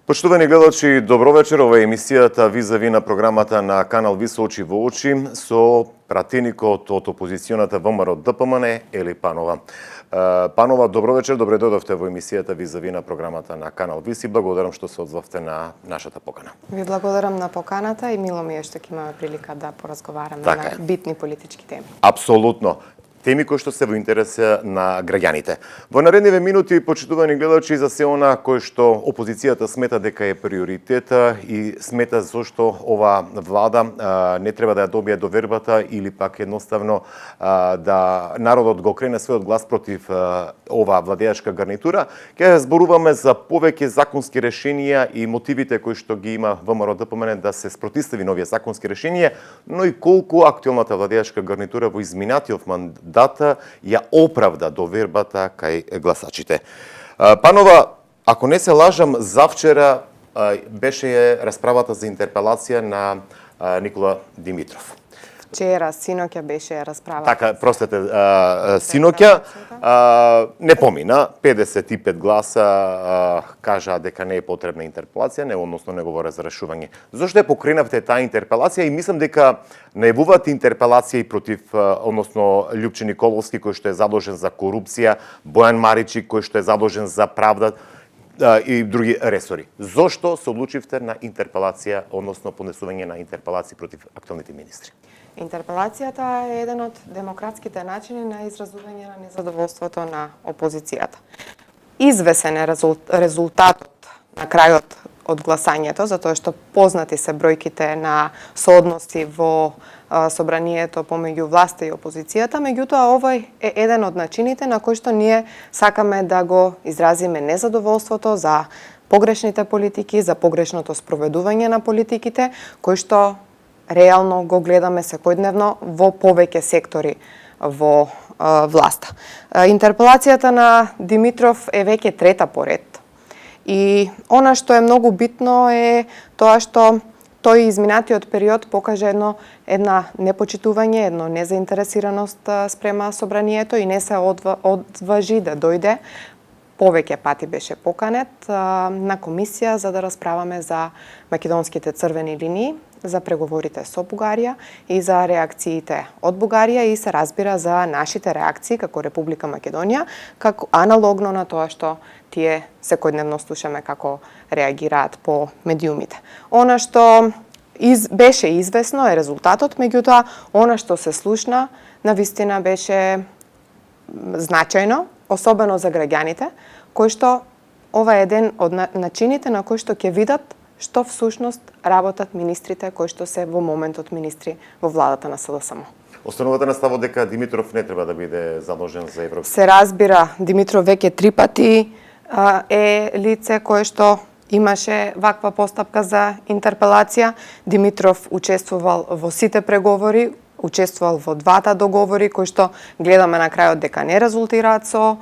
Почитувани гледачи, добро вечер. Ова е емисијата Визави на програмата на канал Висо очи во очи со пратеникот од опозиционата ВМРО ДПМН Ели Панова. Панова, добро вечер, добре дојдовте во емисијата Визави на програмата на канал Виси. Благодарам што се одзвавте на нашата покана. Ви благодарам на поканата и мило ми е што ќе имаме прилика да поразговараме на битни политички теми. Апсолутно. Теми кои што се во интерес на граѓаните. Во наредниве минути, почитувани гледачи, за се она кој што опозицијата смета дека е приоритета и смета зошто ова влада не треба да ја добие довербата или пак едноставно да народот го крене својот глас против ова владеачка гарнитура, ќе зборуваме за повеќе законски решенија и мотивите кои што ги има ВМРО ДПМН да се спротивстави на овие законски решенија, но и колку актуелната владеачка гарнитура во изминатиот мандат ја оправда довербата кај гласачите. Панова, ако не се лажам, завчера беше расправата за интерпелација на Никола Димитров. Вчера, синоќа беше расправата. Така, простете, синоќа не помина, 55 гласа кажа дека не е потребна интерпелација, не, односно не говоре за решување. Зошто ја покренавте таа интерпелација и мислам дека најавувате интерпелација и против, односно Љупче Николовски кој што е задолжен за корупција, Бојан Маричи кој што е задолжен за правда и други ресори. Зошто се одлучивте на интерпелација, односно поднесување на интерпелација против актуелните министри? Интерпелацијата е еден од демократските начини на изразување на незадоволството на опозицијата. Извесен е резултатот на крајот од гласањето, затоа што познати се бројките на соодноси во собранието помеѓу власта и опозицијата, меѓутоа овој е еден од начините на кои што ние сакаме да го изразиме незадоволството за погрешните политики, за погрешното спроведување на политиките, кои што реално го гледаме секојдневно во повеќе сектори во власта. Интерпелацијата на Димитров е веќе трета поред. И она што е многу битно е тоа што тој изминатиот период покажа една непочитување, едно незаинтересираност спрема собранието и не се одважи да дојде. Повеќе пати беше поканет на комисија за да расправаме за македонските црвени линии, за преговорите со Бугарија и за реакциите од Бугарија и се разбира за нашите реакции како Република Македонија, како аналогно на тоа што тие секојдневно слушаме како реагираат по медиумите. Она што беше известно е резултатот, меѓутоа она што се слушна навистина беше значајно, особено за граѓаните, кои што ова е еден од начините на кои што ќе видат што всушност работат министрите кои што се во моментот министри во владата на СДСМ. Останувате на ставот дека Димитров не треба да биде задолжен за Европска. Се разбира, Димитров веќе 3 пати е лице кое што имаше ваква постапка за интерпелација. Димитров учествувал во сите преговори, учествувал во двата договори кои што гледаме на крајот дека не резултираат со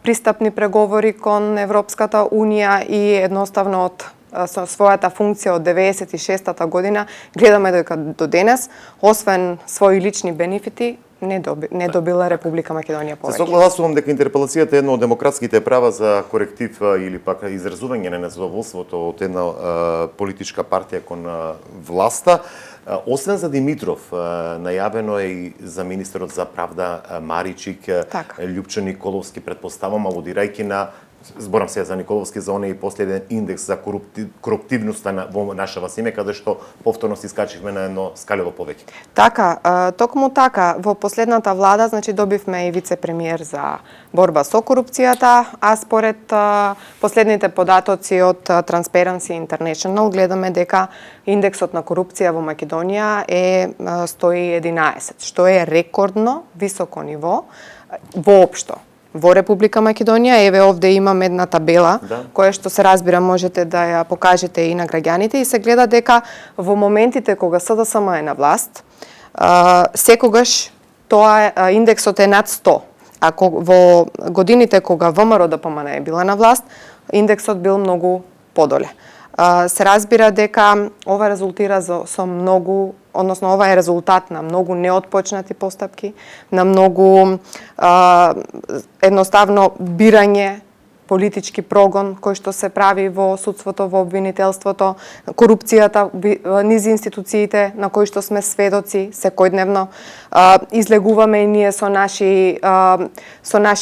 пристапни преговори кон Европската унија и едноставно од со својата функција од 96-та година гледаме дека до денес, освен своји лични бенефити, не добила Република Македонија повеќе. Се согласувам дека интерпелацијата е едно од демократските права за коректив или пак изразување на незадоволството од една политичка партија кон власта. Освен за Димитров, најавено е и за министерот за правда Маричик, Љупче Николовски, предпоставам, алудирајќи на зборам се за Николовски за оној последен индекс за коруптивноста во нашава земја, каде што повторно се искачивме на едно скалело повеќе. Така, токму така, во последната влада, значи добивме и вице-премиер за борба со корупцијата, а според последните податоци од Transparency International гледаме дека индексот на корупција во Македонија е 111, што е рекордно високо ниво воопшто во Република Македонија. Еве овде имам една табела која што се разбира можете да ја покажете и на граѓаните и се гледа дека во моментите кога СДСМ е на власт, секогаш тоа индексот е над 100. Ако во годините кога ВМРО ДПМН е била на власт, индексот бил многу подоле. Се разбира дека ова резултира со многу, односно ова е резултат на многу неотпочнати постапки, на многу едноставно бирање политички прогон кој што се прави во судството, во обвинителството, корупцијата низ институциите на кои што сме сведоци секојдневно. Излегуваме и ние со наши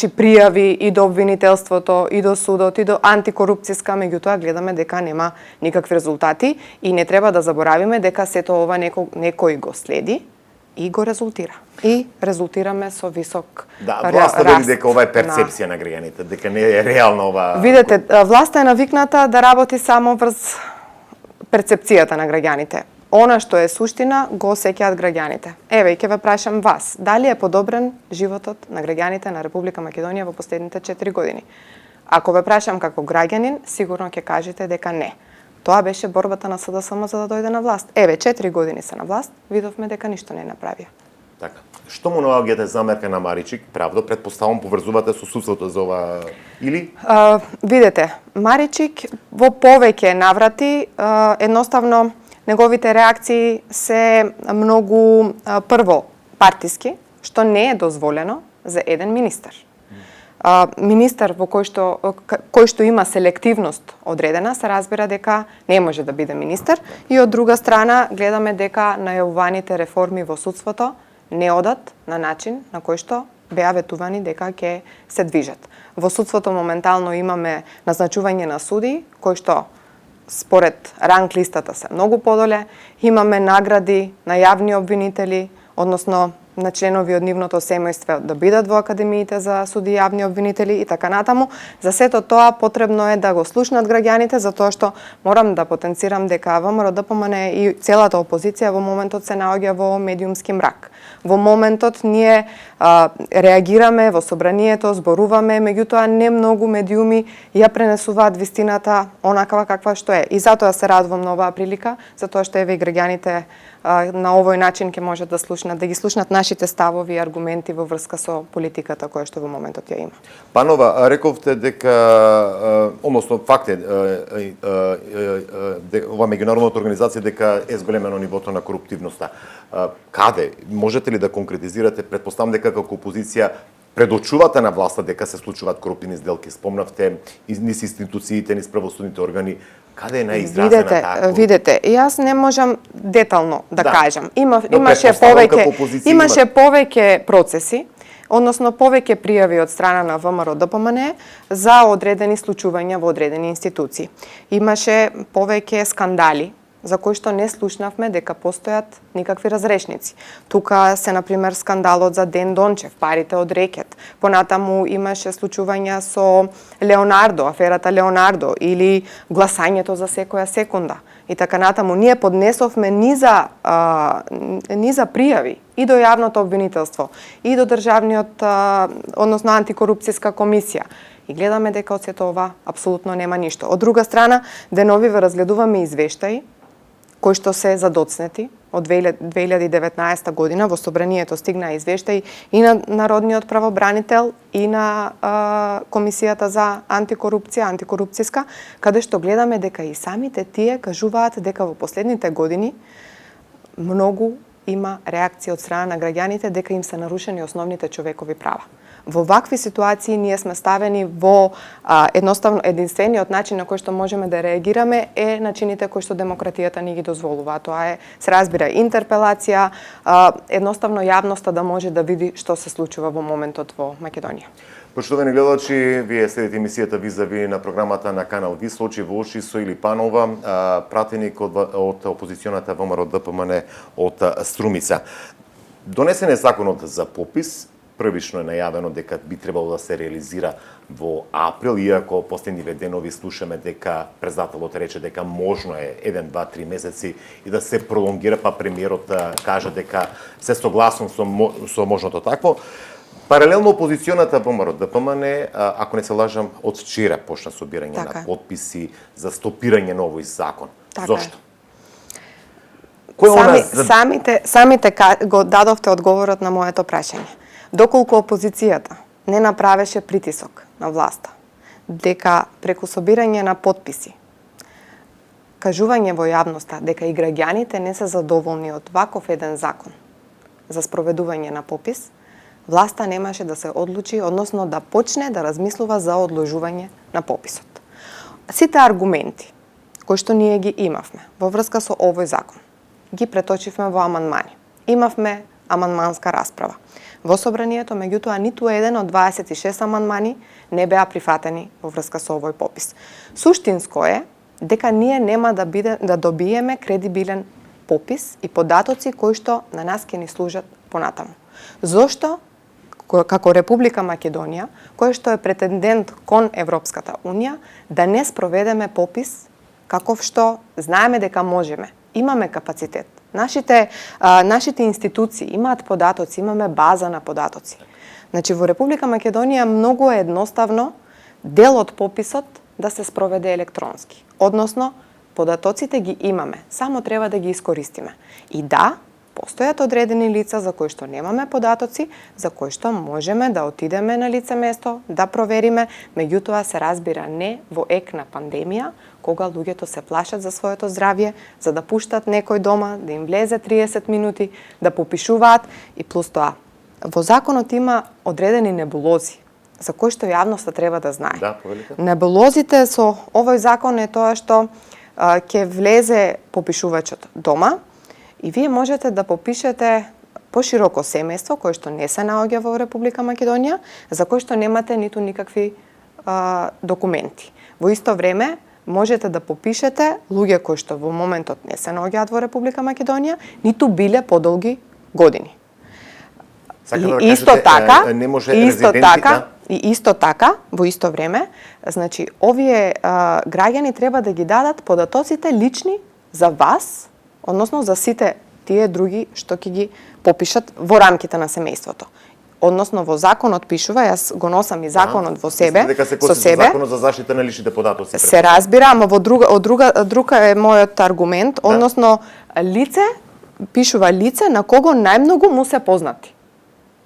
пријави и до обвинителството, и до судот, и до антикорупцијска, меѓутоа гледаме дека нема никакви резултати и не треба да заборавиме дека сето ова некој го следи и го резултира. И резултираме со висок Да, власта вели дека ова е перцепција на граѓаните, дека не е реална ова. Видете, власта е навикната да работи само врз перцепцијата на граѓаните. Она што е суштина го осеќаат граѓаните. Еве, ќе ве прашам вас, дали е подобрен животот на граѓаните на Република Македонија во последните 4 години? Ако ве прашам како граѓанин, сигурно ќе кажете дека не. Тоа беше борбата на СДСМ за да дојде на власт. Еве, 4 години се на власт, видовме дека ништо не направија. Така. Што му наоѓате замерка на Маричик? Правда, предпоставам поврзувате со судството за ова или? Видете, Маричик во повеќе наврати едноставно неговите реакции се многу прво партиски, што не е дозволено за еден министер. Министер во кој што има селективност одредена, се разбира дека не може да биде министер и од друга страна гледаме дека најавуваните реформи во судството не одат на начин на кој што беа ветувани дека ќе се движат. Во судството моментално имаме назначување на суди кои што според ранг листата се многу подоле, имаме награди на јавни обвинители, односно на членови од нивното семејство да бидат во академиите за суди и јавни обвинители и така натаму. За сето тоа потребно е да го слушнат граѓаните, затоа што морам да потенцирам дека ВМРО-ДПМН и целата опозиција во моментот се наоѓа во медиумски мрак. Во моментот ние реагираме во собранието, зборуваме, меѓутоа не многу медиуми ја пренесуваат вистината онаква каква што е. И затоа се радувам на оваа прилика, затоа што еве и граѓаните на овој начин ќе можат да слушнат, да ги слушнат нашите ставови и аргументи во врска со политиката која што во моментот ја има. Панова, рековте дека, односно факт е, ова меѓународната организација дека е зголемено нивото на коруптивноста. Каде? Можете ли да конкретизирате? Предпоставам дека како опозиција предочувате на власта дека се случуваат коруптивни сделки. Спомнавте низ институциите, низ правосудните органи. Каде е најизразена таа? Видете, јас не можам детално да кажам. Имаше повеќе процеси, односно повеќе пријави од страна на ВМРО-ДПМН за одредени случувања во одредени институции. Имаше повеќе скандали за кои што не слушнавме дека постојат никакви разрешници. Тука се, например, скандалот за Ден Дончев, парите од рекет. Понатаму имаше случувања со Леонардо, аферата Леонардо, или гласањето за секоја секунда. И така натаму, ние поднесовме низа пријави и до јавното обвинителство, и до државниот, односно антикорупцијска комисија. И гледаме дека од сето ова апсолутно нема ништо. Од друга страна, деновиве разгледуваме извештаи кои што се задоцнети од 2019 година. Во собранието стигна извештаи и на Народниот правобранител и на Комисијата за антикорупцијска, каде што гледаме дека и самите тие кажуваат дека во последните години многу има реакција од страна на граѓаните дека им се нарушени основните човекови права. Во вакви ситуации ние сме ставени во едноставно единствениот начин на кој што можеме да реагираме е начините кои што демократијата ни ги дозволува. Тоа е, се разбира, интерпелација, едноставно јавноста да може да види што се случува во моментот во Македонија. Почитувани гледачи, вие следите емисијата Визави на програмата на канал Вис, очи во очи со Или Панова, пратеник од опозиционата ВМРО-ДПМН од Струмица. Донесен е законот за попис, првично е најавено дека би требало да се реализира во април, иако последниве денови слушаме дека председателот рече дека можно е 1, 2, 3 месеци и да се пролонгира, па премиерот кажа дека се согласен со можното такво. Паралелно опозиционата ВМРО-ДПМН, ако не се лажам, од вчера почна собирање на потписи за стопирање на овој закон. Зошто? Самите го дадовте одговорот на моето прашање. Доколку опозицијата не направеше притисок на власта дека преку собирање на потписи, кажување во јавноста дека и граѓаните не се задоволни од ваков еден закон за спроведување на попис, власта немаше да се одлучи, односно да почне да размислува за одложување на пописот. Сите аргументи кои што ние ги имавме во врска со овој закон, ги преточивме во амандмани. Имавме амандманска расправа во собранието, меѓутоа ниту еден од 26 амандмани не беа прифатени во врска со овој попис. Суштинско е дека ние нема да добиеме кредибилен попис и податоци кои што на нас ќе ни служат понатаму. Зошто како Република Македонија, која што е претендент кон Европската Унија, да не спроведеме попис каков што знаеме дека можеме, имаме капацитет. Нашите институции имаат податоци, имаме база на податоци. Значи во Република Македонија многу е едноставно дел од пописот да се спроведе електронски. Односно, податоците ги имаме, само треба да ги искористиме. И да, постојат одредени лица за кои што немаме податоци, за кои што можеме да отидеме на лице место, да провериме, меѓутоа се разбира не во ек на пандемија, кога луѓето се плашат за своето здравје, за да пуштат некој дома, да им влезе 30 минути, да попишуваат и плюс тоа. Во законот има одредени небулози, за кои што јавноста треба да знае. Да, повелите. Небулозите со овој закон е тоа што ќе влезе попишувачот дома, и вие можете да попишете пошироко семејство кое што не се наоѓа во Република Македонија, за кој што немате ниту никакви документи. Во исто време можете да попишете луѓе кои што во моментот не се наоѓаат во Република Македонија, ниту биле подолги години. И исто така, во исто време, значи овие граѓани треба да ги дадат податоците лични за вас, односно за сите тие други што ќе ги попишат во рамките на семејството. Односно во законот пишува, јас го носам и законот во себе, со себе. Законот за заштита на личните податоци. Се разбира, ама во друга е мојот аргумент, односно лице пишува лице на кого најмногу му се познати.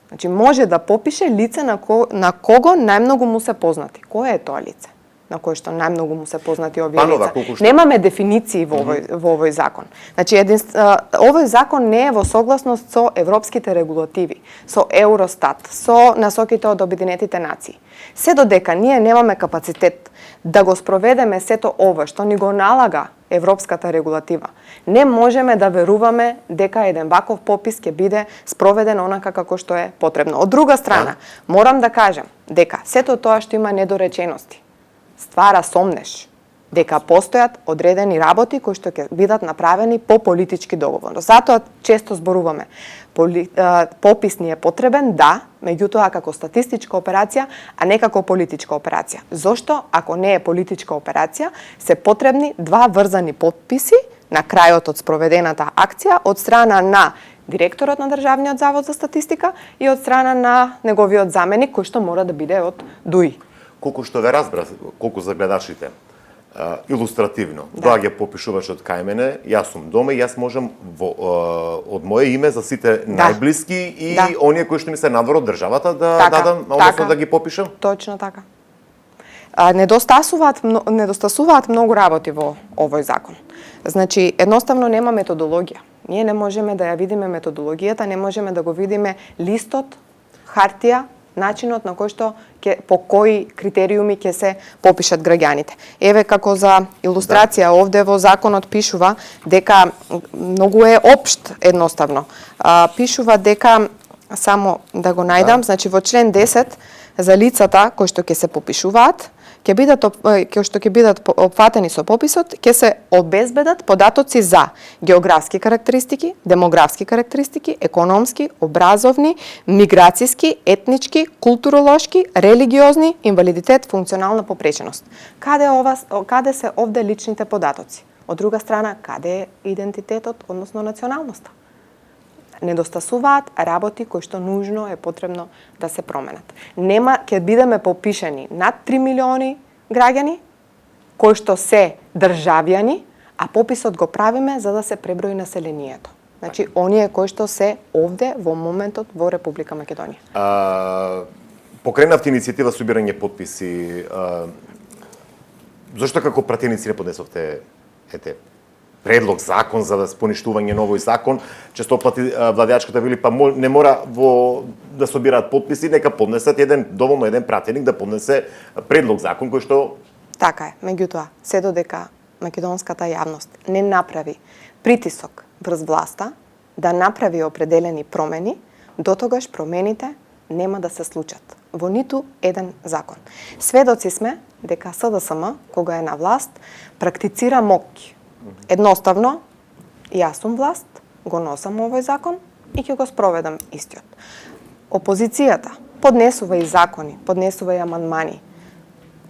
Значи може да попише лице на кого најмногу му се познати. Кој е тоа лице? На кој што најмногу му се познати овие лица. Немаме дефиниции во овој закон. Значи, овој закон не е во согласност со европските регулативи, со Евростат, со насоките од Обединетите нации. Се додека ние немаме капацитет да го спроведеме сето ова што ни го налага европската регулатива, не можеме да веруваме дека еден ваков попис ќе биде спроведен онака како што е потребно. Од друга страна, морам да кажем дека сето тоа што има недоречености ствара сомнеш дека постојат одредени работи кои што ќе бидат направени по политички договор. Затоа често зборуваме. Попис ни е потребен, да, меѓутоа како статистичка операција, а не како политичка операција. Зошто, ако не е политичка операција, се потребни два врзани подписи на крајот од спроведената акција од страна на директорот на Државниот завод за статистика и од страна на неговиот заменик, кој што мора да биде од ДУИ. Колку што ве разбра, колку за гледачите, илустративно, доаѓа попишувачот кај мене, јас сум дома и јас можам од моје име за сите најблиски и оние кои што ми се надвор од државата да дадам, односно да ги попишам? Точно така. Недостасуваат многу работи во овој закон. Значи, едноставно нема методологија. Ние не можеме да ја видиме методологијата, не можеме да го видиме листот, хартија, начинот на кој што по кои критериуми ќе се попишат граѓаните. Еве како за илустрација, овде во законот пишува дека многу е општ едноставно. Пишува дека, само да го најдам, значи во член 10 за лицата кои што ќе се попишуваат, кои што ќе бидат опфатени со пописот, ќе се обезбедат податоци за географски карактеристики, демографски карактеристики, економски, образовни, миграцијски, етнички, културолошки, религиозни, инвалидитет, функционална попреченост. Каде се овде личните податоци? Од друга страна, каде е идентитетот, односно националноста? Недостасуваат работи кои што нужно е потребно да се променат. Ќе бидеме попишани над 3 милиони граѓани кои што се државјани, а пописот го правиме за да се преброи населението. Значи, оние кои што се овде во моментот во Република Македонија. Покренавте иницијатива собирање подписи. Зошто како пратеници не поднесовте ЕТЕ? предлог закон за поништување на овој закон, често пати владеачката вели па не мора да собираат потписи, нека поднесат доволно еден пратеник да поднесе предлог закон кој што Така е, меѓутоа, се додека македонската јавност не направи притисок врз власта да направи определени промени, дотогаш промените нема да се случат во ниту еден закон. Сведоци сме дека СДСМ, кога е на власт, практицира моќ. Едноставно, јас сум власт, го носам овој закон и ќе го спроведам истиот. Опозицијата поднесува и закони, поднесува и амандмани.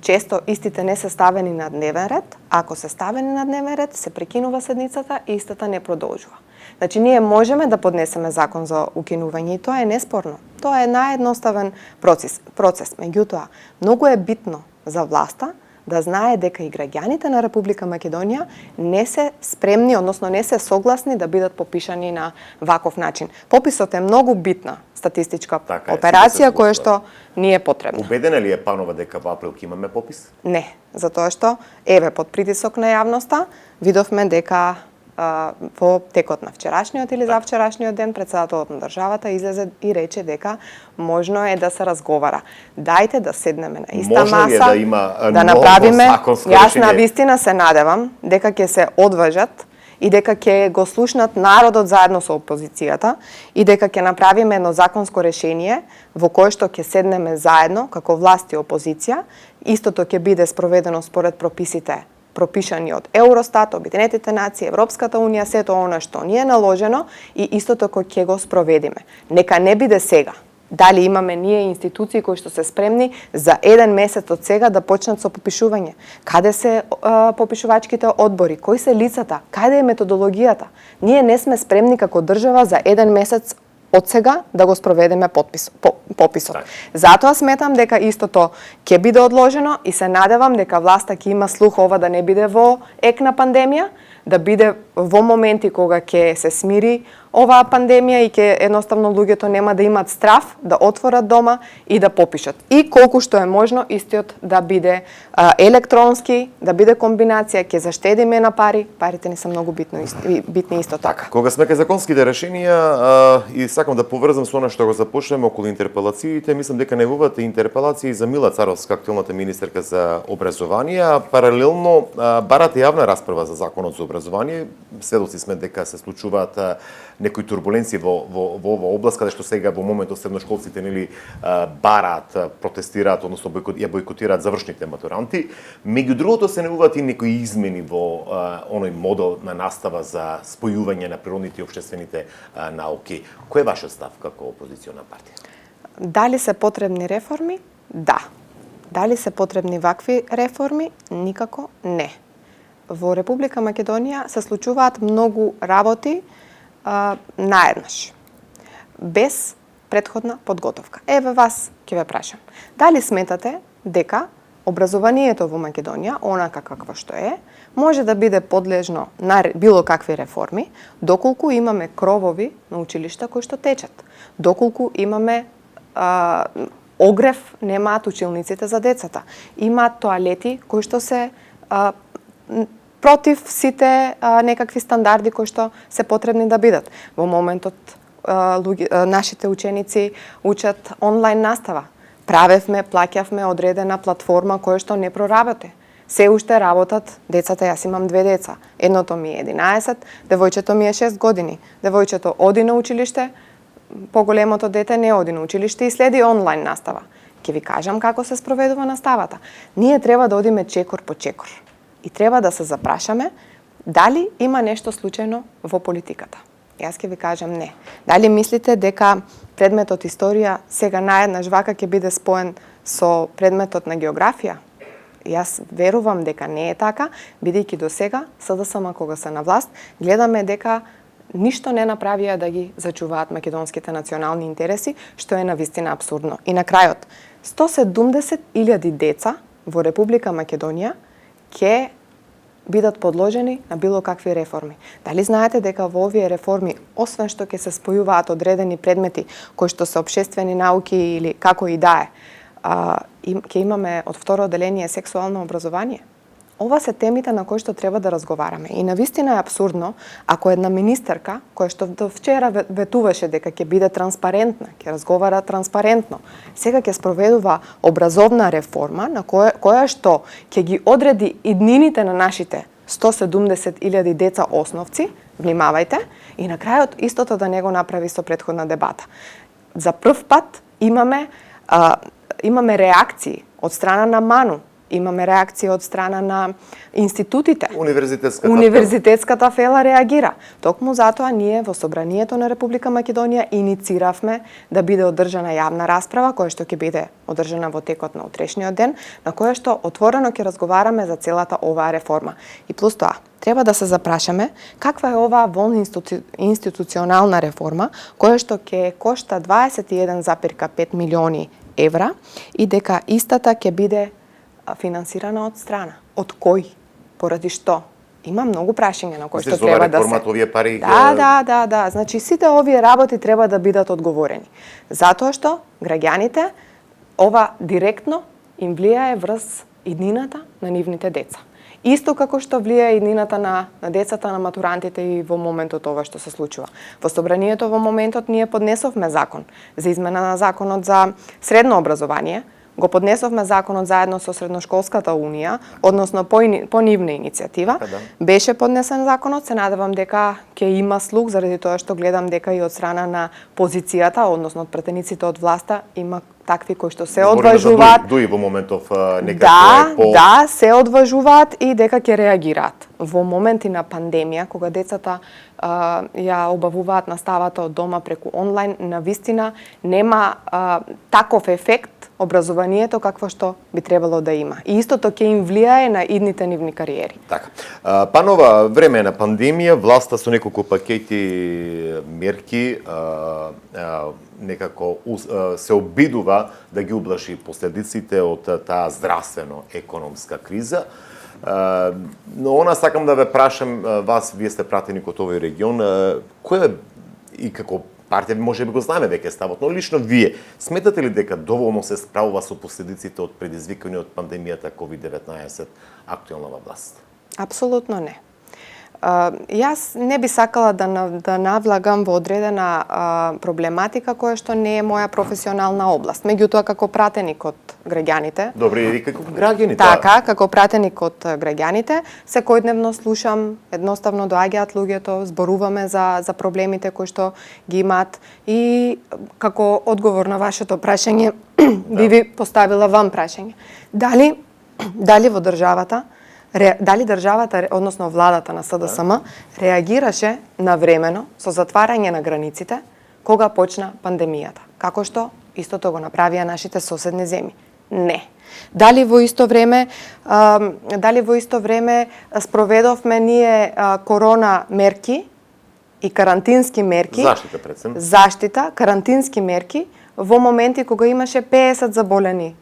Често истите не се ставени на дневен ред, ако се ставени на дневен ред, се прекинува седницата и истата не продолжува. Значи, ние можеме да поднесеме закон за укинување и тоа е неспорно. Тоа е наједноставен процес. Меѓутоа, многу е битно за власта да знае дека и граѓаните на Република Македонија не се спремни, односно не се согласни да бидат попишани на ваков начин. Пописот е многу битна статистичка операција која што ни е потребна. Убедена ли е Панова дека во април ќе имаме попис? Не, затоа што под притисок на јавноста видовме дека во текот на вчерашниот или завчерашниот ден председателот на државата излезе и рече дека можно е да се разговара. Дајте да седнеме на иста маса, да направиме. Јас на вистина се надевам дека ќе се одважат и дека ќе го слушнат народот заедно со опозицијата и дека ќе направиме едно законско решение во кое што ќе седнеме заедно како власт и опозиција. Истото ќе биде спроведено според прописите пропишани од Евростат, Обединетите нации, Европската унија, сето она што ни е наложено и истото кој ќе го спроведиме. Нека не биде сега. Дали имаме ние институции кои што се спремни за еден месец од сега да почнат со попишување? Каде се попишувачките одбори? Кои се лицата? Каде е методологијата? Ние не сме спремни како држава за еден месец од сега да го спроведеме пописот. Затоа сметам дека истото ќе биде одложено и се надевам дека власта ќе има слух ова да не биде во ек на пандемија, да биде во моменти кога ќе се смири оваа пандемија и ќе едноставно луѓето нема да имат страф да отворат дома и да попишат. И колку што е можно истиот да биде електронски, да биде комбинација, ќе заштедиме на пари, парите ни се многу битни исто така. Кога сме кај законските решенија и сакам да поврзам со она што го започнеме околу интерпелациите, мислам дека неговата интерпелација за Мила Царовска, актуелната министерка за образование, паралелно барате јавна расправа за законот за образование. Сведоци сме дека се случуваат некои турбуленции во оваа област, каде што сега во моментот средношколците бараат, протестираат, односно ја бойкотираат завршните матуранти. Меѓу другото се најавуваат и некои измени во оној модел на настава за спојување на природните и општествените науки. Кој е вашиот став како опозициона партија? Дали се потребни реформи? Да. Дали се потребни вакви реформи? Никако не. Во Република Македонија се случуваат многу работи наеднаш, без претходна подготовка. Еве вас ќе ве прашам. Дали сметате дека образованието во Македонија, онака какво што е, може да биде подлежно на било какви реформи, доколку имаме кровови на училишта кои што течат, доколку имаме огрев немаат училниците за децата, имаат тоалети кои што се против сите некакви стандарди кои што се потребни да бидат. Во моментот нашите ученици учат онлайн настава. Плаќавме одредена платформа која што не проработи. Се уште работат децата, јас имам 2 деца. Едното ми е 11, девојчето ми е 6 години. Девојчето оди на училиште, поголемото дете не оди на училиште и следи онлайн настава. Ќе ви кажам како се спроведува наставата. Ние треба да одиме чекор по чекор. И треба да се запрашаме дали има нешто случајно во политиката. Јас ќе ви кажам не. Дали мислите дека предметот историја сега наеднаш вака ќе биде споен со предметот на географија? Јас верувам дека не е така, бидејќи до сега СДСМ кога се на власт, гледаме дека ништо не направија да ги зачуваат македонските национални интереси, што е навистина апсурдно. И на крајот, 170.000 деца во Република Македонија ќе бидат подложени на било какви реформи. Дали знаете дека во овие реформи, освен што ќе се спојуваат одредени предмети кои што се општествени науки или како и да е, ќе имаме од второ одделение сексуално образование, Ова се темите на кои што треба да разговараме. И навистина е абсурдно ако една министерка, која што до вчера ветуваше дека ќе биде транспарентна, ќе разговара транспарентно, сега ќе спроведува образовна реформа на која што ќе ги одреди иднините на нашите 170.000 деца основци, внимавајте, и на крајот истото да не го направи со претходна дебата. За прв пат имаме реакции од страна на МАНУ, имаме реакции од страна на институтите. Универзитетската фела реагира. Токму затоа ние во Собранието на Република Македонија иницииравме да биде одржана јавна расправа, која што ќе биде одржана во текот на утрешниот ден, на која што отворено ќе разговараме за целата оваа реформа. И плюс тоа, треба да се запрашаме каква е оваа институционална реформа, која што ќе кошта 21,5 милиони евра и дека истата ќе биде финансирана од страна. Од кој? Поради што? Има многу прашања на кои што треба да се... овие пари... Да. Значи, сите овие работи треба да бидат одговорени. Затоа што граѓаните ова директно им влијае врз иднината на нивните деца. Исто како што влијае иднината на децата на матурантите и во моментот ова што се случува. Во Собранието во моментот ние поднесовме закон за измена на законот за средно образование, го поднесовме законот заедно со Средношколската унија, односно по нивна иницијатива. Беше поднесен законот, се надевам дека ќе има слух, заради тоа што гледам дека и од страна на позицијата, односно од претениците од власта, има такви кои што се одважуваат. Дуи во моментов некако Да, се одважуваат и дека ќе реагираат. Во моменти на пандемија, кога децата ја обавуваат наставата од дома преку онлайн, навистина нема таков ефект образованието какво што би требало да има. И истото ќе им влијае на идните нивни кариери. Така. Панова време на пандемија, власта со неколку пакети мерки некако се обидува да ги ублажи последиците од таа здравствено-економска криза. Но она сакам да ве прашам вас, вие сте пратеник од овој регион, кој и како партија може би го знаме веќе ставот, но лично вие сметате ли дека доволно се справува со последиците од предизвикани од пандемијата COVID-19 актуелна власт? Апсолутно не. Јас не би сакала да навлагам во одредена проблематика која што не е моја професионална област. Меѓутоа, како пратеник од граѓаните... Добре, и како граѓаните? Така, како пратеник од граѓаните, секојдневно слушам, едноставно доаѓаат луѓето, зборуваме за проблемите кои што ги имаат и како одговор на вашето прашање, би ви поставила вам прашање. Дали во државата, односно владата на СДСМ, реагираше навремено со затварање на границите кога почна пандемијата? Како што истото го направија нашите соседни земји? Не. Дали во исто време спроведовме ние корона мерки и карантински мерки? Заштита, карантински мерки во моменти кога имаше 50 заболени.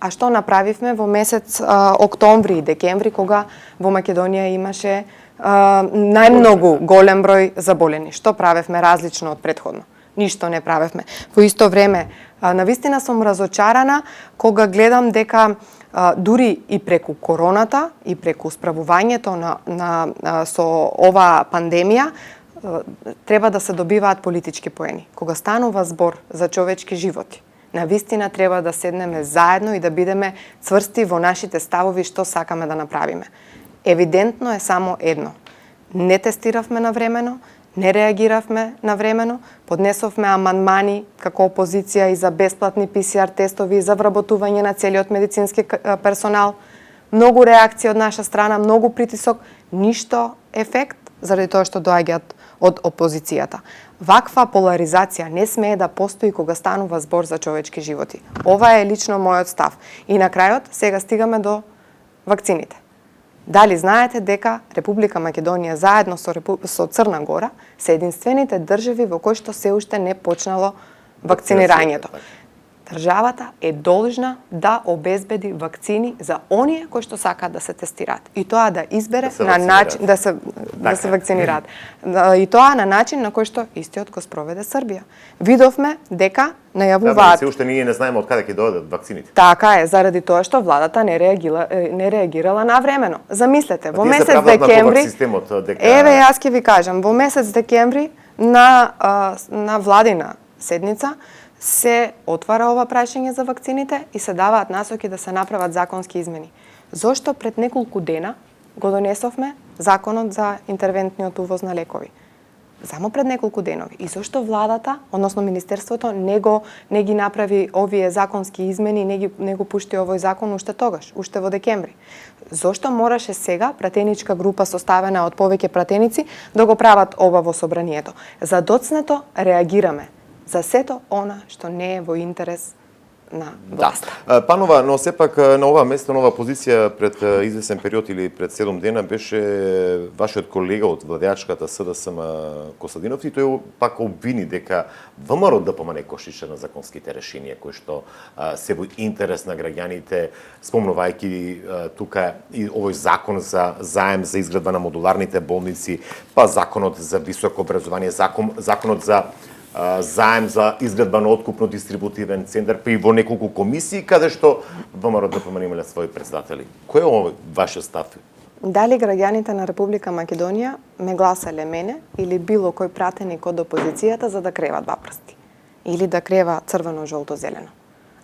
А што направивме во месец октомври и декември, кога во Македонија имаше најмногу голем број заболени? Што правевме различно од претходно? Ништо не правевме. Во исто време, навистина сум разочарана кога гледам дека дури и преку короната и преку справувањето со оваа пандемија треба да се добиваат политички поени. Кога станува збор за човечки животи, навистина треба да седнеме заедно и да бидеме цврсти во нашите ставови што сакаме да направиме. Евидентно е само едно. Не тестиравме навремено, не реагиравме навремено, поднесовме амандмани како опозиција и за бесплатни ПСР тестови и за вработување на целиот медицински персонал. Многу реакции од наша страна, многу притисок, ништо ефект заради тоа што доаѓаат од опозицијата. Ваква поларизација не смее да постои кога станува збор за човечки животи. Ова е лично мојот став. И на крајот, сега стигаме до вакцините. Дали знаете дека Република Македонија заедно со Црна Гора се единствените држави во кои што се уште не почнало вакцинирањето? државата е должна да обезбеди вакцини за оние кои што сакаат да се тестираат. И тоа да избере на начин да се вакцинираат. И тоа на начин на кој што истиот го спроведе Србија. Видовме дека најавуваат. Се уште ние не знаеме од каде ќе дојдат вакцините. Така е, заради тоа што владата не реагирала навремено. Замислете, во месец декември Еве јас ќе ви кажам, во месец декември на владина седница се отвара ова прашање за вакцините и се даваат насоки да се направат законски измени. Зошто пред неколку дена го донесовме законот за интервентниот увоз на лекови? Само пред неколку денови. И зошто владата, односно министерството, не ги направи овие законски измени, не го пушти овој закон уште тогаш, уште во декември? Зошто мораше сега пратеничка група составена од повеќе пратеници да го прават ова во собранието? За доцнето реагираме за сето она што не е во интерес на власта. Панова, но сепак на ова место, на ова позиција пред извесен период или пред 7 дена беше вашиот колега од владеачката СДСМ Костадинов и тој пак обвини дека ВМРО ДПМН кошише на законските решенија кои што се во интерес на граѓаните, спомнувајќи тука и овој закон за заем за изградба на модуларните болници, па законот за високо образование, законот за заем за изградба на откупно-дистрибутивен центар, при во неколку комисии, каде што ВМРО ДПМН имале своји председатели. Кој е овој вашиот став? Дали граѓаните на Република Македонија ме гласале мене или било кој пратеник од опозицијата за да крева два прсти? Или да крева црвено-жолто-зелено?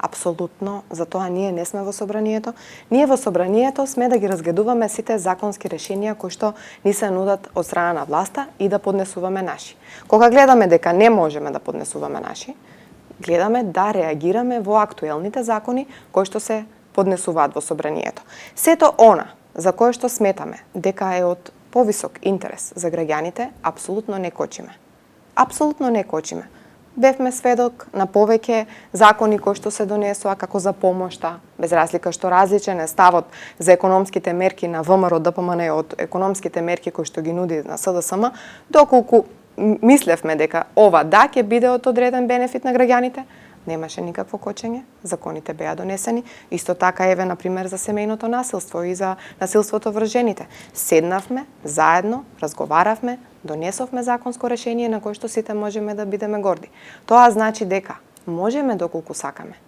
Апсолутно, затоа ние не сме во собранието. Ние во собранието сме да ги разгледуваме сите законски решенија кои што ни се нудат од страна на власта и да поднесуваме наши. Кога гледаме дека не можеме да поднесуваме наши, гледаме да реагираме во актуелните закони кои што се поднесуваат во собранието. Сето она за кое што сметаме дека е од повисок интерес за граѓаните, апсолутно не кочиме. Апсолутно не кочиме. Бевме сведок на повеќе закони кои што се донесоа како за помошта, без разлика што различен е ставот за економските мерки на ВМРО ДПМН од економските мерки кои што ги нуди на СДСМ, доколку мислевме дека ова да ќе биде од одреден бенефит на граѓаните, немаше никакво кочење, законите беа донесени. Исто така еве на пример за семејното насилство и за насилството врз жените. Седнавме заедно, разговаравме, донесовме законско решение на кое што сите можеме да бидеме горди. Тоа значи дека можеме доколку сакаме.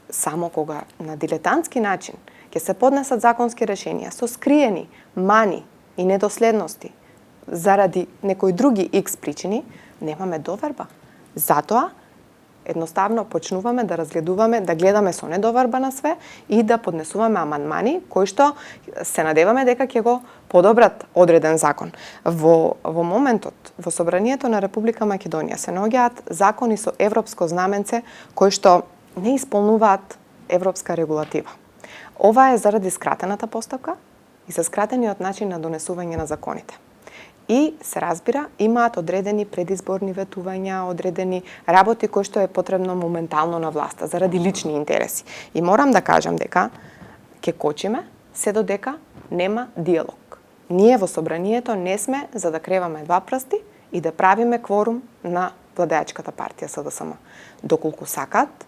Само кога на дилетантски начин ќе се поднесат законски решенија со скриени мани и недоследности заради некои други X причини, немаме доверба. Затоа едноставно почнуваме да разгледуваме, да гледаме со недоверба на све и да поднесуваме амандмани кои што се надеваме дека ќе го подобрат одреден закон. Во моментот, во собранието на Република Македонија се наоѓаат закони со европско знаменце кои што не исполнуваат европска регулатива. Ова е заради скратената постапка и за скратениот начин на донесување на законите. И се разбира, имаат одредени предизборни ветувања, одредени работи кои што е потребно моментално на власта заради лични интереси. И морам да кажам дека ќе кочиме се додека нема диалог. Ние во собранието не сме за да креваме два прсти и да правиме кворум на владеачката партија СДСМ. Доколку сакат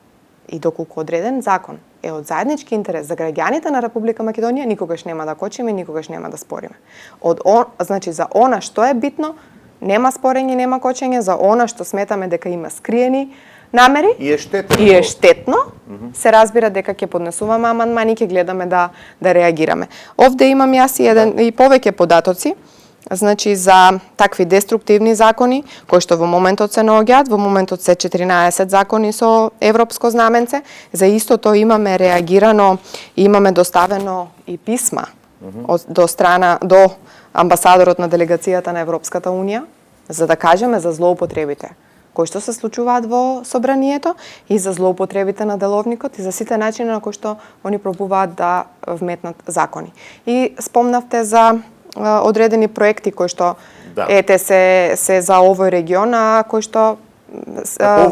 и доколку одреден закон е од заеднички интерес за граѓаните на Република Македонија, никогаш нема да кочиме, никогаш нема да спориме. Значи за она што е битно, нема спорење, нема кочење, за она што сметаме дека има скриени намери и е штетно, се разбира дека ќе поднесуваме амандмани, ќе гледаме да реагираме. Овде имам јас и повеќе податоци. Значи за такви деструктивни закони кои што во моментот се наоѓаат, во моментот се 14 закони со европско знаменце. За истото имаме реагирано и имаме доставено и писма до амбасадорот на делегацијата на Европската унија за да кажеме за злоупотребите кои што се случуваат во собранието и за злоупотребите на деловникот и за сите начини на кои што они пробуваат да вметнат закони. И спомнавте за одредени проекти кои што ете се за овој регион, а кои што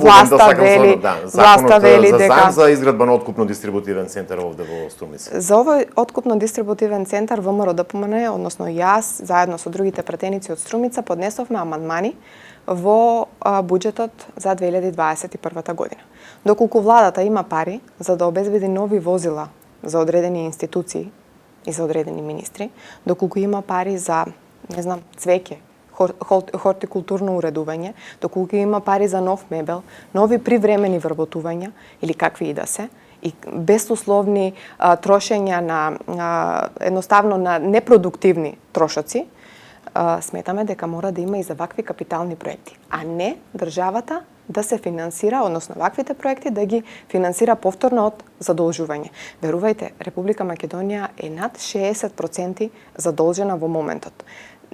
власта вели дека за изградба на откупно-дистрибутивен центар овде во Струмица. За овој откупно-дистрибутивен центар ВМРО ДПМН, односно јас, заедно со другите пратеници од Струмица, поднесовме амандмани во буџетот за 2021 година. Доколку владата има пари за да обезбеди нови возила за одредени институции и за одредени министри, доколку има пари за, не знам, цвеќе, хортикултурно уредување, доколку има пари за нов мебел, нови привремени вработувања или какви и да се, и безусловни трошења на едноставно на непродуктивни трошоци, сметаме дека мора да има и за вакви капитални проекти, а не државата да се финансира, односно ваквите проекти да ги финансира повторно од задолжување. Верувајте, Република Македонија е над 60% задолжена во моментот.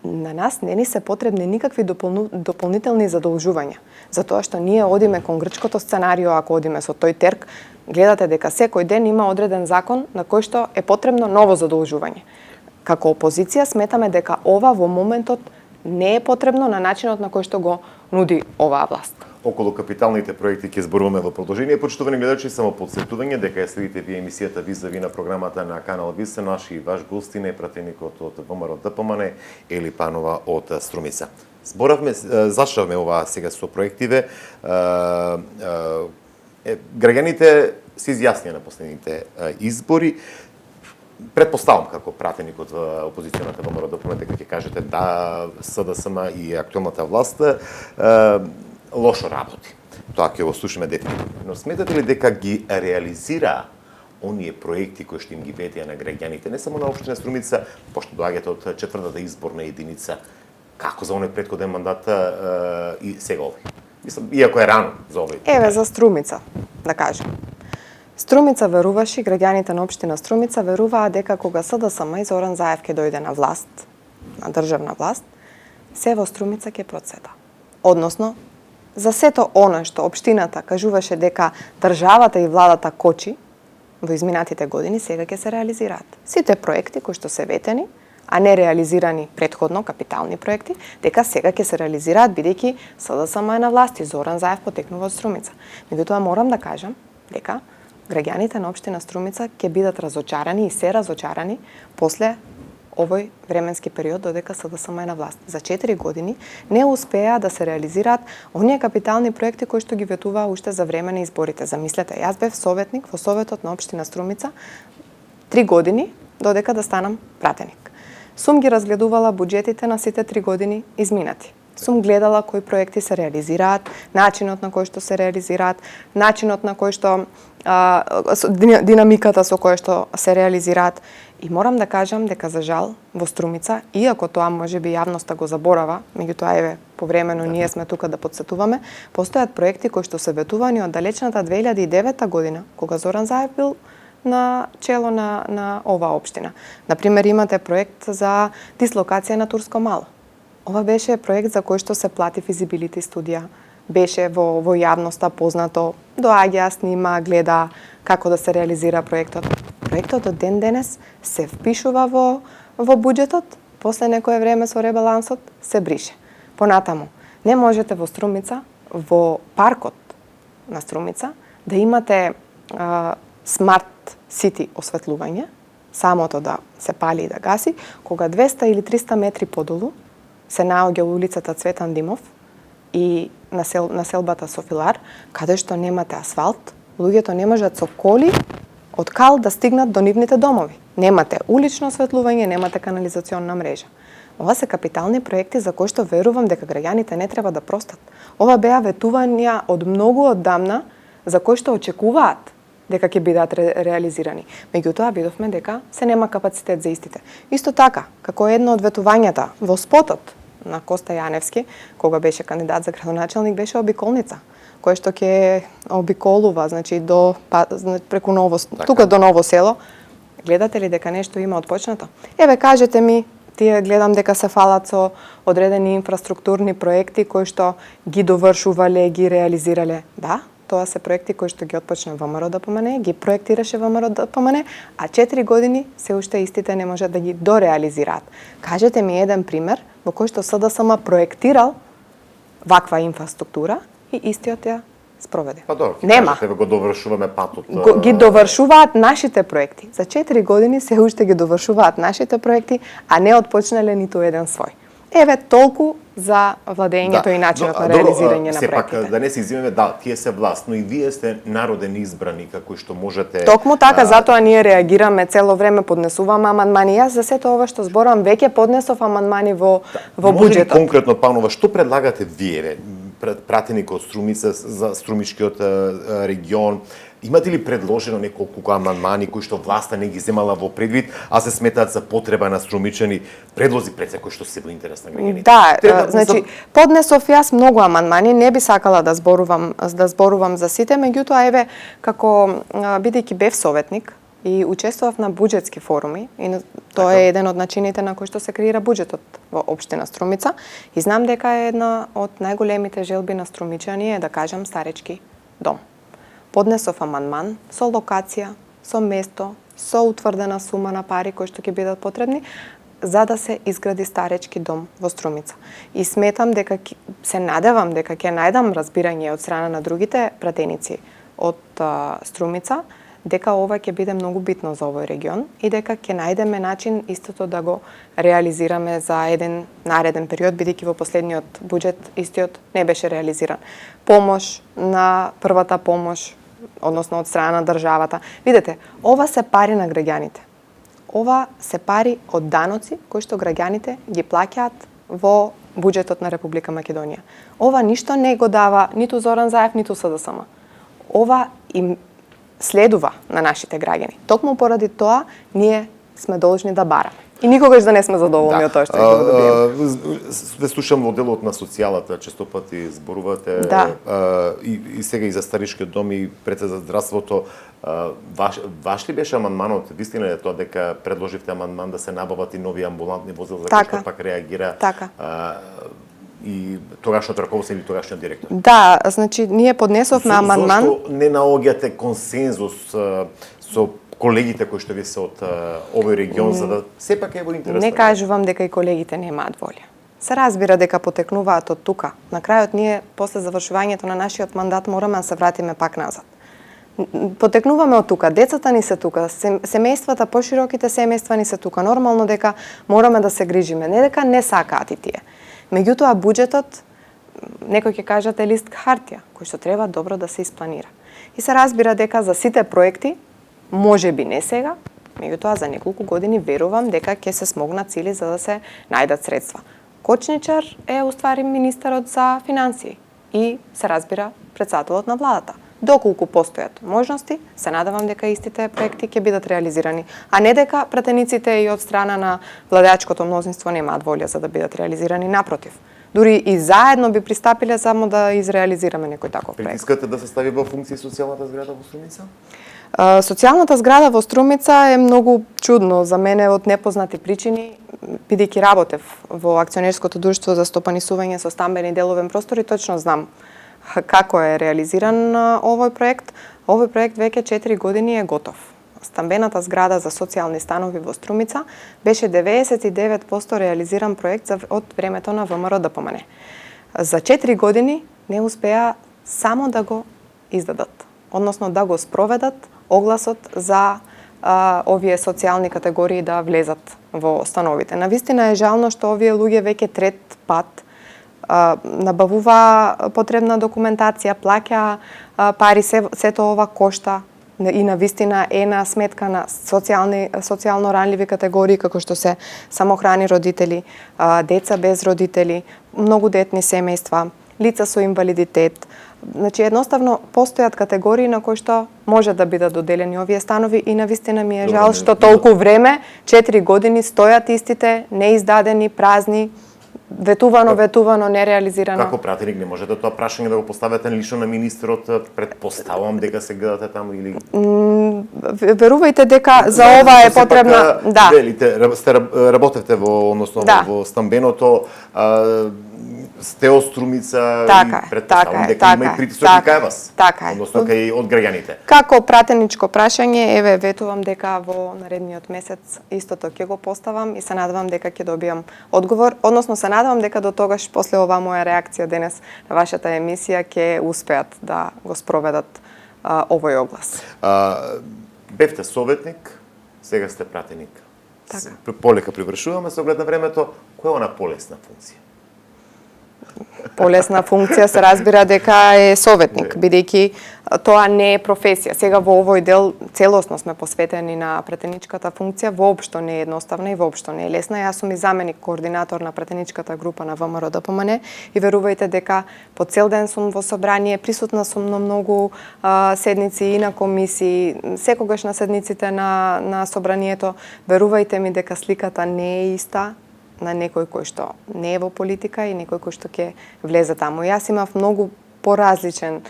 На нас не ни се потребни никакви дополнителни задолжувања, затоа што ние одиме кон грчкото сценарио, ако одиме со тој терк, гледате дека секој ден има одреден закон на кој што е потребно ново задолжување. Како опозиција сметаме дека ова во моментот не е потребно на начинот на кој што го нуди оваа власт. Околу капиталните проекти ќе зборуваме во продолжение. Почитувани гледачи, само подсетување дека ја следите вие емисијата Визави на програмата на канал Висе. Наши и ваш гостин е пратеникот од ВМРО ДПМН Ели Панова од Струмица. Зборавме, зашавме ова сега со проективе. Граѓаните се изјаснија на последните избори. Предпоставам како пратеник од опозиционата ВМРО ДПМН дека ќе кажете да СДСМ и актуелната власт лошо работи. Тоа ќе го слушаме дефинитивно. Но сметате ли дека ги реализира оние проекти кои што им ги ветија на граѓаните, не само на општина Струмица, пошто доаѓате од четвртата изборна единица, како за оној претходен мандат и сега овој? Мислам, иако е рано за овој. Еве за Струмица, да кажем. Струмица веруваше, граѓаните на општина Струмица веруваа дека кога СДСМ и Зоран Заев ќе дојде на власт, на државна власт, се во Струмица ќе процвета. Односно, за сето оно што општината кажуваше дека државата и владата кочи во изминатите години, сега ќе се реализираат. Сите проекти кои што се ветени, а не реализирани предходно капитални проекти, дека сега ќе се реализираат бидејќи СДСМ е на власт и Зоран Заев потекнува од Струмица. Меѓутоа морам да кажам дека граѓаните на општина Струмица ќе бидат разочарани и се разочарани после овој временски период додека СДСМ е на власт. За 4 години не успеа да се реализираат оние капитални проекти кои што ги ветуваа уште за време на изборите. Замислете, јас бев советник во Советот на општина Струмица 3 години додека да станам пратеник. Сум ги разгледувала буџетите на сите 3 години изминати. Сум гледала кои проекти се реализираат, начинот на кој што се реализираат, начинот на кој што динамиката со која што се реализираат. И морам да кажам дека за жал во Струмица, иако тоа можеби јавноста го заборава, меѓутоа еве повремено ние сме тука да потсетуваме, постојат проекти кои што се ветувани од далечната 2009 година, кога Зоран Заев бил на чело на оваа општина. Например, имате проект за дислокација на Турско Мало. Ова беше проект за кој што се плати физибилити студија, беше во јавноста познато, доаѓа, снима, гледа како да се реализира проектот. Проектот од ден денес се впишува во буџетот, после некое време со ребалансот се брише. Понатаму, не можете во Струмица, во паркот на Струмица, да имате смарт сити осветлување, самото да се пали и да гаси, кога 200 или 300 метри подолу се наоѓа улицата Цветан Димов и населбата Софилар, каде што немате асфалт, луѓето не можат со коли од Кал да стигнат до нивните домови. Немате улично осветлување, немате канализационна мрежа. Ова се капитални проекти за кои што верувам дека граѓаните не треба да простат. Ова беа ветувања од многу оддамна за кои што очекуваат дека ќе бидат реализирани. Меѓутоа видовме дека се нема капацитет за истите. Исто така, како едно од ветувањата во спотот на Коста Јаневски, кога беше кандидат за градоначелник, беше обиколница, која што ќе обиколува, значи преку тука до Ново село. Гледате ли дека нешто има отпочнато? Еве кажете ми, тие гледам дека се фалат со одредени инфраструктурни проекти кои што ги довршувале, ги реализирале. Да, тоа се проекти кои што ги отпочна ВМРО ДПМН, ги проектираше ВМРО ДПМН, а 4 години се уште истите не можат да ги дореализираат. Кажете ми еден пример во кој што СДСМ проектирал ваква инфраструктура и истиот ја спроведе. Па добро, нема. Кажете, го довршуваме патот. Ги довршуваат нашите проекти. За 4 години се уште ги довршуваат нашите проекти, а не отпочнале ниту еден свој. Еве толку за владењето и начинот на Добро, реализирање на сепак, проектите. да не се изимеме, да, тие се власт, но и вие сте народен избрани кои што можете... Токму така, затоа ние реагираме цело време, поднесуваме амандмани. Јас за сето ова што зборам, веќе поднесов амандмани во Може ли буџетот. конкретно, Панова, што предлагате вие, пратеник од Струмица за Струмичкиот регион? Имате ли предложено неколку амандмани кои што власта не ги земала во предвид, а се сметаат за потреба на струмичани предлози пред се кои што се во интерес на граѓаните? Да, значи поднесов јас многу амандмани, не би сакала да зборувам за сите, меѓутоа еве како бидејќи бев советник и учествував на буџетски форуми и тоа е еден од начините на кои што се креира буџетот во општина Струмица и знам дека е една од најголемите желби на струмичани е да кажам старечки дом. Поднесов амандман со локација, со место, со утврдена сума на пари кои што ќе бидат потребни за да се изгради старечки дом во Струмица. И сметам дека се надевам дека ќе најдам разбирање од страна на другите пратеници од Струмица дека ова ќе биде многу битно за овој регион и дека ќе најдеме начин истото да го реализираме за еден нареден период, бидејќи во последниот буџет истиот не беше реализиран. Помош на првата помош, односно од страна на државата. Видете, ова се пари на граѓаните. Ова се пари од даноци кои што граѓаните ги плаќаат во буџетот на Република Македонија. Ова ништо не го дава ниту Зоран Заев, ниту СДСМ. Ова им следува на нашите граѓани. Токму поради тоа ние сме должни да бараме. И никогаш да не сме задоволни од тоа што ќе го добиеме. Ве слушам во делот на социјалата, често пати зборувате и сега и за старишкиот дом и пред за здравството. Ваш ли беше амандманот? Вистина е тоа дека предложивте амандман да се набават и нови амбулантни возила за кои што пак реагира и тогашниот раководство или тогашниот директор? Да, значи ние поднесовме амандман. Зошто не наоѓате консензус со колегите кои што ви се од овој регион за да сепак е во интерес? Не кажувам дека и колегите немаат волја. Се разбира дека потекнуваат од тука. На крајот ние после завршувањето на нашиот мандат мораме да се вратиме пак назад. Потекнуваме од тука, децата ни се тука, семејствата, пошироките семејства ни се тука. Нормално дека мораме да се грижиме, не дека не сакаат и тие. Меѓутоа буџетот, некој ќе кажат, е лист хартија, кој што треба добро да се испланира. И се разбира дека за сите проекти, може би не сега, меѓутоа за неколку години верувам дека ќе се смогнат сили за да се најдат средства. Кочничар е уствари министерот за финансии и се разбира претседателот на владата. Доколку постојат можности, се надевам дека истите проекти ќе бидат реализирани, а не дека пратениците и од страна на владеачкото мнозинство немаат волја за да бидат реализирани, напротив. Дури и заедно би пристапиле само да изреализираме некој таков проект. Притискате да се стави во функција социјалната зграда во Струмица? Социјалната зграда во Струмица е многу чудно за мене од непознати причини, бидејќи работев во акционерското друштво за стопанисување со стамбени деловен простор и точно знам како е реализиран овој проект. Овој проект веќе 4 години е готов. Стамбената зграда за социјални станови во Струмица беше 99% реализиран проект од времето на ВМРО ДПМН. За 4 години не успеа само да го издадат, односно да го спроведат огласот за овие социјални категории да влезат во становите. Навистина е жално што овие луѓе веќе трет пат набавува потребна документација, плаќа пари, сето ова кошта и навистина е на сметка на социјално ранливи категории како што се самохрани родители, деца без родители, многодетни семејства, лица со инвалидитет. Значи едноставно постојат категории на кои што може да бидат доделени овие станови и навистина ми е жал што толку време, 4 години стојат истите, неиздадени, празни, ветувано, нереализирано. Како пратеник не можете тоа прашање да го поставите лично на министерот, предпоставувам дека се гледате таму или... Верувајте дека за ова е потребна... Да. Велите, работевте во стамбеното, сте од Струмица и предпоставувам дека има и притисок и кај вас. Така е. Односно кај од граѓаните. Како пратеничко прашање, еве ветувам дека во наредниот месец истото ќе го поставам и се надевам дека ќе добијам одговор, односно се надевам дека до тогаш после оваа моја реакција денес на вашата емисија ќе успеат да го спроведат овој оглас. Бевте советник, сега сте пратеник. Така. Полека привршуваме со оглед на времето, која е она полесна функција? полесна функција се разбира дека е советник, бидејќи тоа не е професија. Сега во овој дел целосно сме посветени на претеничката функција, воопшто не е едноставна и воопшто не е лесна. Јас сум и заменик координатор на претеничката група на ВМРО ДПМН и верувајте дека по цел ден сум во собрание, присутна сум на многу седници и на комисии, секогаш на седниците на собранието. Верувајте ми дека сликата не е иста на некој кој што не е во политика и некој кој што ќе влезе таму. Јас имав многу поразлично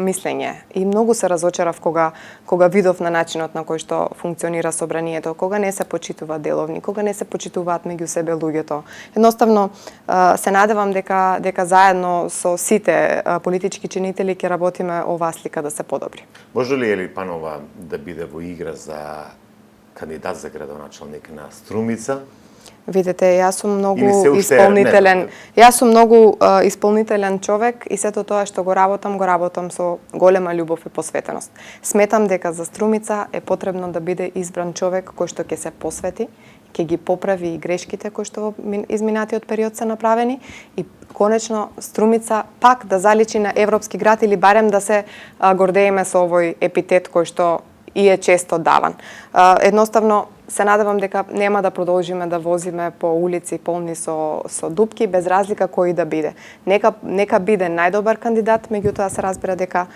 мислење и многу се разочарав кога видов на начинот на кој што функционира собранието, кога не се почитува деловни, кога не се почитуваат меѓу себе луѓето. Едноставно се надевам дека заедно со сите политички чинители ќе работиме оваа слика да се подобри. Може ли Ели Панова да биде во игра за кандидат за градоначалник на Струмица? Видете, јас сум многу исполнителен. Јас сум многу исполнителен човек и сето тоа што го работам со голема љубов и посветеност. Сметам дека за Струмица е потребно да биде избран човек кој што ќе се посвети, ќе ги поправи и грешките кои што во изминатиот период се направени и конечно Струмица пак да заличи на европски град или барем да се гордееме со овој епитет кој што и е често даван. Едноставно се надевам дека нема да продолжиме да возиме по улици полни со дупки без разлика кој да биде. Нека биде најдобар кандидат, меѓутоа се разбира дека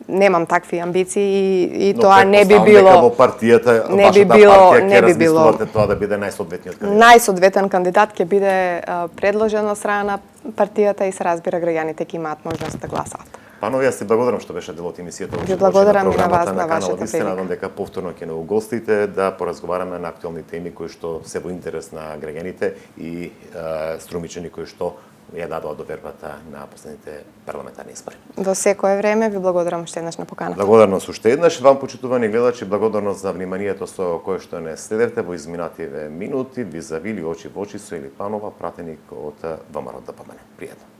немам такви амбиции и тоа не би било. Нека во партијата, вашата партија ќе размислувате тоа да биде најсоодветниот кандидат. Најсоодветен кандидат ќе биде предложен од страна на партијата и се разбира граѓаните ќе имаат можност да гласаат. Панови, јас ти благодарам што беше дел од емисијата. Ви благодарам и на вас, на вашата прилика. Се надам дека повторно ќе не угостите да поразговараме на актуелни теми кои што се во интерес на граѓаните и струмичани кои што ја дадоа довербата на последните парламентарни избори. До секое време ви благодарам уште еднаш на поканата. Благодарност уште еднаш вам, почитувани гледачи, благодарност за вниманието со кое што не следевте во изминативе минути, визави очи во очи со Ели Панова, пратеник од ВМРО ДПМН. Пријатно.